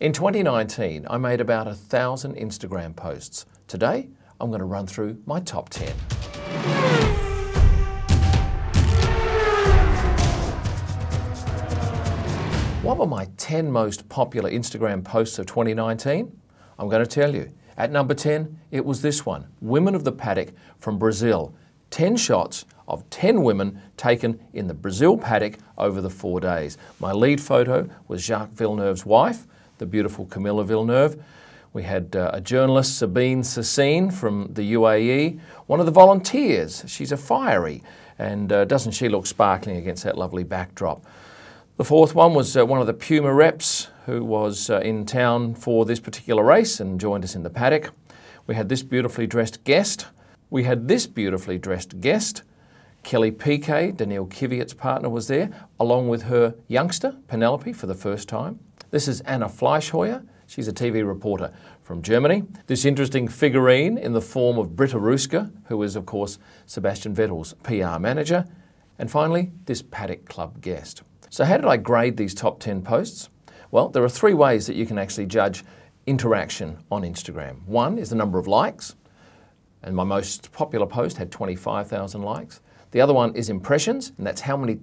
In 2019, I made about 1,000 Instagram posts. Today, I'm going to run through my top 10. What were my 10 most popular Instagram posts of 2019? I'm going to tell you. At number 10, it was this one, Women of the Paddock from Brazil. 10 shots of 10 women taken in the Brazil paddock over the 4 days. My lead photo was Jacques Villeneuve's wife, the beautiful Camilla Villeneuve. We had a journalist, Sabine Sassine from the UAE, one of the volunteers. She's a fiery, and doesn't she look sparkling against that lovely backdrop. The fourth one was one of the Puma reps who was in town for this particular race and joined us in the paddock. We had this beautifully dressed guest. Kelly Piquet, Danielle Kvyat's partner, was there, along with her youngster, Penelope, for the first time. This is Anna Fleischheuer. She's a TV reporter from Germany. This interesting figurine in the form of Britta Ruska, who is, of course, Sebastian Vettel's PR manager. And finally, this Paddock Club guest. So how did I grade these top 10 posts? Well, there are 3 ways that you can actually judge interaction on Instagram. One is the number of likes, and my most popular post had 25,000 likes. The other one is impressions, and that's how many,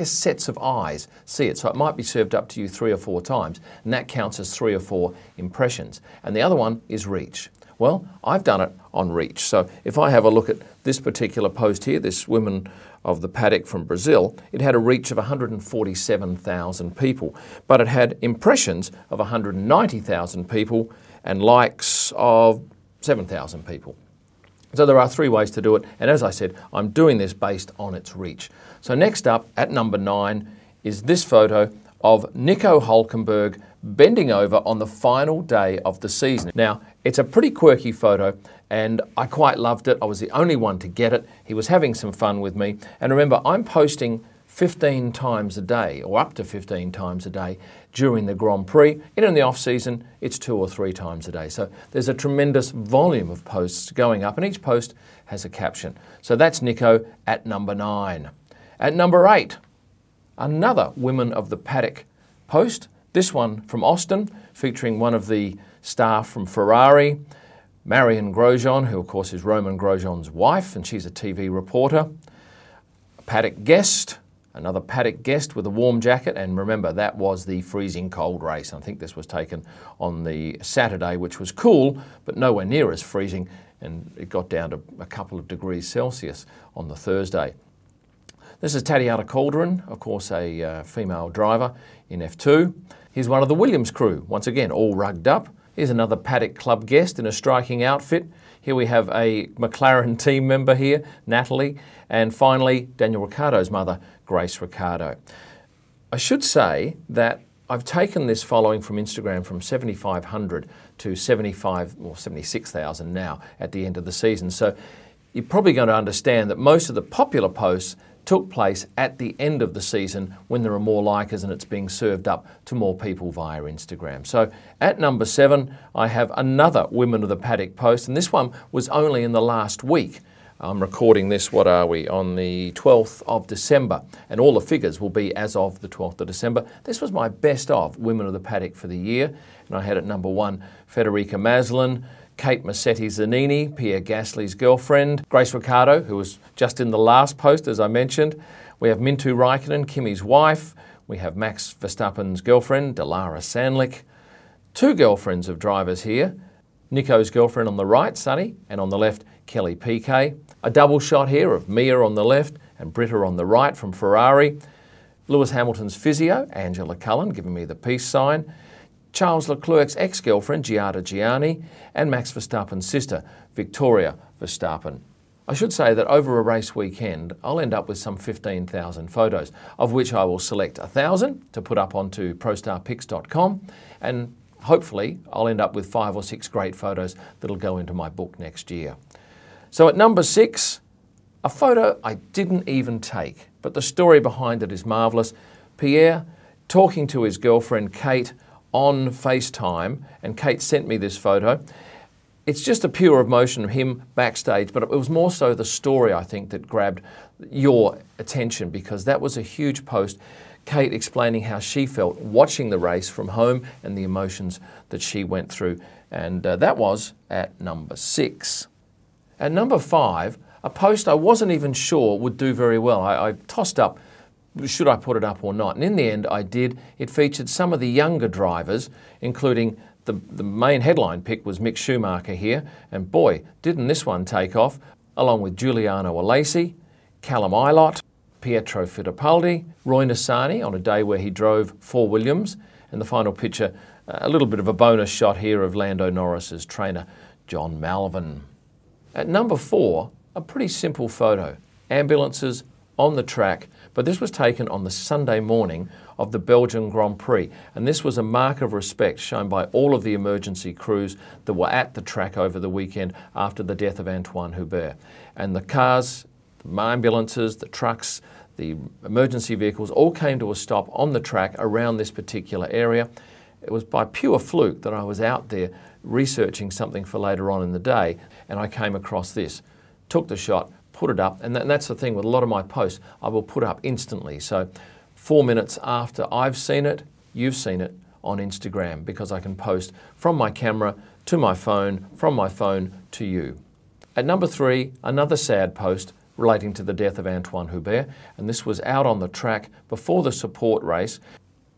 sets of eyes see it. So it might be served up to you 3 or 4 times, and that counts as 3 or 4 impressions. And the other one is reach. Well, I've done it on reach. So if I have a look at this particular post here, this Women of the Paddock from Brazil, it had a reach of 147,000 people, but it had impressions of 190,000 people and likes of 7,000 people. So there are 3 ways to do it, and as I said, I'm doing this based on its reach. So next up, at number 9, is this photo of Nico Hülkenberg bending over on the final day of the season. Now, it's a pretty quirky photo, and I quite loved it. I was the only one to get it. He was having some fun with me. And remember, I'm posting 15 times a day, or up to 15 times a day, during the Grand Prix. In the off-season, it's 2 or 3 times a day. So there's a tremendous volume of posts going up, and each post has a caption. So that's Nico at number 9. At number 8, another Women of the Paddock post, this one from Austin, featuring one of the staff from Ferrari, Marion Grosjean, who of course is Roman Grosjean's wife, and she's a TV reporter. A paddock guest, another paddock guest with a warm jacket, and remember that was the freezing cold race. I think this was taken on the Saturday, which was cool, but nowhere near as freezing, and it got down to a couple of degrees Celsius on the Thursday. This is Tatiana Cauldron, of course a female driver in F2. Here's one of the Williams crew, once again all rugged up. Here's another Paddock Club guest in a striking outfit. Here we have a McLaren team member here, Natalie, and finally Daniel Ricciardo's mother, Grace Ricciardo. I should say that I've taken this following from Instagram from 7,500 to 76,000 now at the end of the season. So you're probably going to understand that most of the popular posts took place at the end of the season when there are more likers and it's being served up to more people via Instagram. So at number 7, I have another Women of the Paddock post, and this one was only in the last week. I'm recording this, what are we, on the 12th of December, and all the figures will be as of the 12th of December. This was my best of Women of the Paddock for the year, and I had at number 1 Federica Maslin, Kate Massetti-Zanini, Pierre Gasly's girlfriend, Grace Ricciardo, who was just in the last post, as I mentioned. We have Mintu Räikkönen, Kimi's wife. We have Max Verstappen's girlfriend, Delara Sandlik. 2 girlfriends of drivers here. Nico's girlfriend on the right, Sunny, and on the left, Kelly Piquet. A double shot here of Mia on the left and Britta on the right from Ferrari. Lewis Hamilton's physio, Angela Cullen, giving me the peace sign. Charles Leclerc's ex-girlfriend, Giada Gianni, and Max Verstappen's sister, Victoria Verstappen. I should say that over a race weekend, I'll end up with some 15,000 photos, of which I will select 1,000 to put up onto prostarpics.com, and hopefully I'll end up with 5 or 6 great photos that'll go into my book next year. So at number 6, a photo I didn't even take, but the story behind it is marvellous. Pierre talking to his girlfriend Kate on FaceTime, and Kate sent me this photo. It's just a pure emotion of him backstage, but it was more so the story, I think, that grabbed your attention, because that was a huge post Kate explaining how she felt watching the race from home and the emotions that she went through. And that was at number 6. At number 5, a post I wasn't even sure would do very well. I tossed up, should I put it up or not? And in the end, I did. It featured some of the younger drivers, including the main headline pick was Mick Schumacher here. And boy, didn't this one take off, along with Giuliano Alesi, Callum Ilott, Pietro Fittipaldi, Roy Nissany on a day where he drove for Williams. And the final picture, a little bit of a bonus shot here of Lando Norris's trainer, John Malvin. At number 4, a pretty simple photo. Ambulances on the track, but this was taken on the Sunday morning of the Belgian Grand Prix. And this was a mark of respect shown by all of the emergency crews that were at the track over the weekend after the death of Antoine Hubert. And the cars, the ambulances, the trucks, the emergency vehicles all came to a stop on the track around this particular area. It was by pure fluke that I was out there researching something for later on in the day, and I came across this. Took the shot, put it up, and that's the thing with a lot of my posts, I will put up instantly. So 4 minutes after I've seen it, you've seen it on Instagram, because I can post from my camera to my phone, from my phone to you. At number 3, another sad post relating to the death of Antoine Hubert, and this was out on the track before the support race,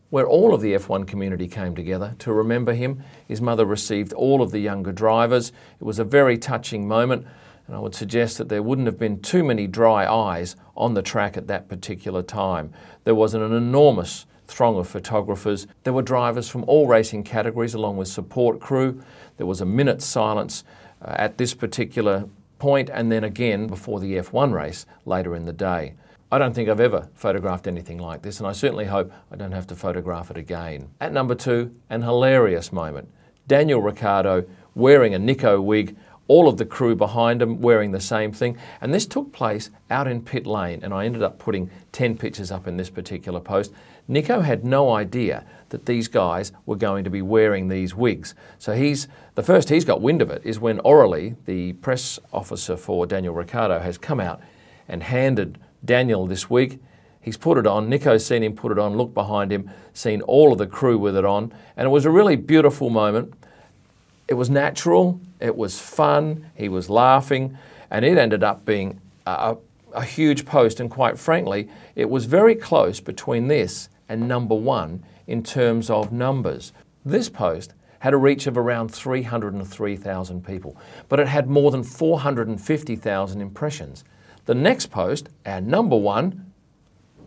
where all of the F1 community came together to remember him. His mother received all of the younger drivers. It was a very touching moment, and I would suggest that there wouldn't have been too many dry eyes on the track at that particular time. There was an enormous throng of photographers. There were drivers from all racing categories along with support crew. There was a minute's silence at this particular point, and then again before the F1 race later in the day. I don't think I've ever photographed anything like this, and I certainly hope I don't have to photograph it again. At number 2, an hilarious moment. Daniel Ricciardo wearing a Nico wig, all of the crew behind him wearing the same thing, and this took place out in pit lane, and I ended up putting 10 pictures up in this particular post. Nico had no idea that these guys were going to be wearing these wigs. So the first he's got wind of it is when Orally, the press officer for Daniel Ricciardo, has come out and handed Daniel this wig. He's put it on, Nico's seen him put it on, looked behind him, seen all of the crew with it on, and it was a really beautiful moment. It was natural, it was fun, he was laughing, and it ended up being a huge post, and quite frankly, it was very close between this and number 1 in terms of numbers. This post had a reach of around 303,000 people, but it had more than 450,000 impressions. The next post, our number 1,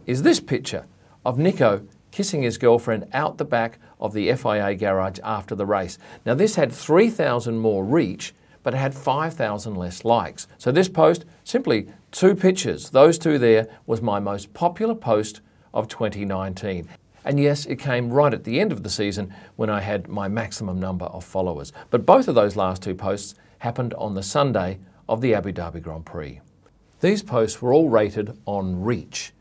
is this picture of Nico kissing his girlfriend out the back of the FIA garage after the race. Now this had 3,000 more reach, but it had 5,000 less likes. So this post, simply 2 pictures, those 2 there, was my most popular post of 2019. And yes, it came right at the end of the season when I had my maximum number of followers. But both of those last 2 posts happened on the Sunday of the Abu Dhabi Grand Prix. These posts were all rated on reach,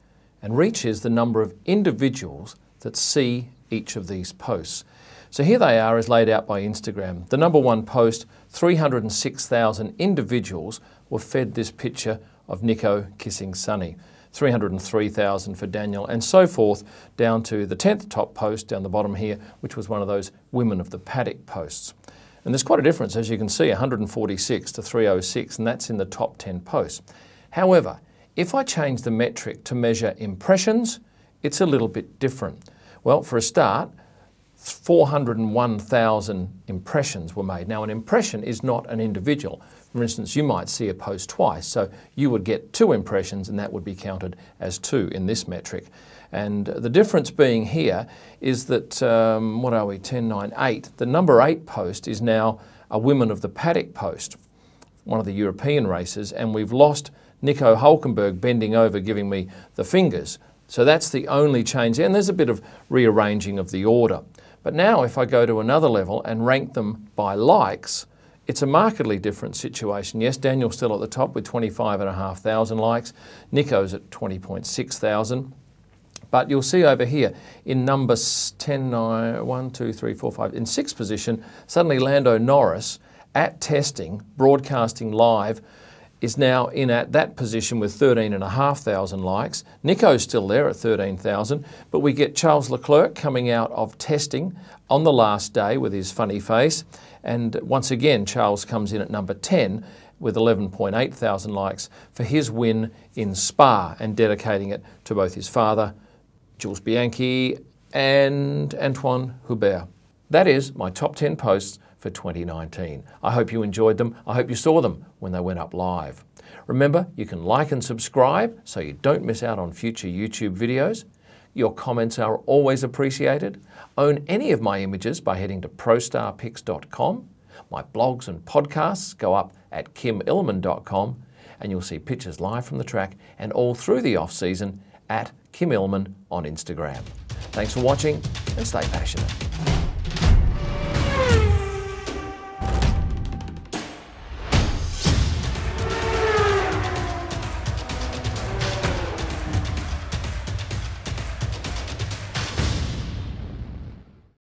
and reach is the number of individuals that see each of these posts. So here they are as laid out by Instagram. The number 1 post, 306,000 individuals were fed this picture of Nico kissing Sonny. 303,000 for Daniel, and so forth down to the 10th top post down the bottom here, which was one of those Women of the Paddock posts. And there's quite a difference, as you can see, 146 to 306, and that's in the top 10 posts. However, if I change the metric to measure impressions, it's a little bit different. Well, for a start, 401,000 impressions were made. Now, an impression is not an individual. For instance, you might see a post twice, so you would get 2 impressions, and that would be counted as 2 in this metric. And the difference being here is that, what are we, 10, 9, 8. The number 8 post is now a Women of the Paddock post, one of the European races, and we've lost Nico Hülkenberg bending over, giving me the fingers. So that's the only change, and there's a bit of rearranging of the order. But now if I go to another level and rank them by likes, it's a markedly different situation. Yes, Daniel's still at the top with 25,500 likes. Nico's at 20,600. But you'll see over here in number 10, 9, 1, 2, 3, 4, 5, in 6th position, suddenly Lando Norris at testing, broadcasting live, is now in at that position with 13,500 likes. Nico's still there at 13,000, but we get Charles Leclerc coming out of testing on the last day with his funny face. And once again, Charles comes in at number 10 with 11.8 thousand likes for his win in Spa, and dedicating it to both his father, Jules Bianchi, and Antoine Hubert. That is my top 10 posts for 2019. I hope you enjoyed them. I hope you saw them when they went up live. Remember, you can like and subscribe so you don't miss out on future YouTube videos. Your comments are always appreciated. Own any of my images by heading to prostarpics.com. My blogs and podcasts go up at kimilman.com, and you'll see pictures live from the track and all through the off-season at Kim Illman on Instagram. Thanks for watching, and stay passionate.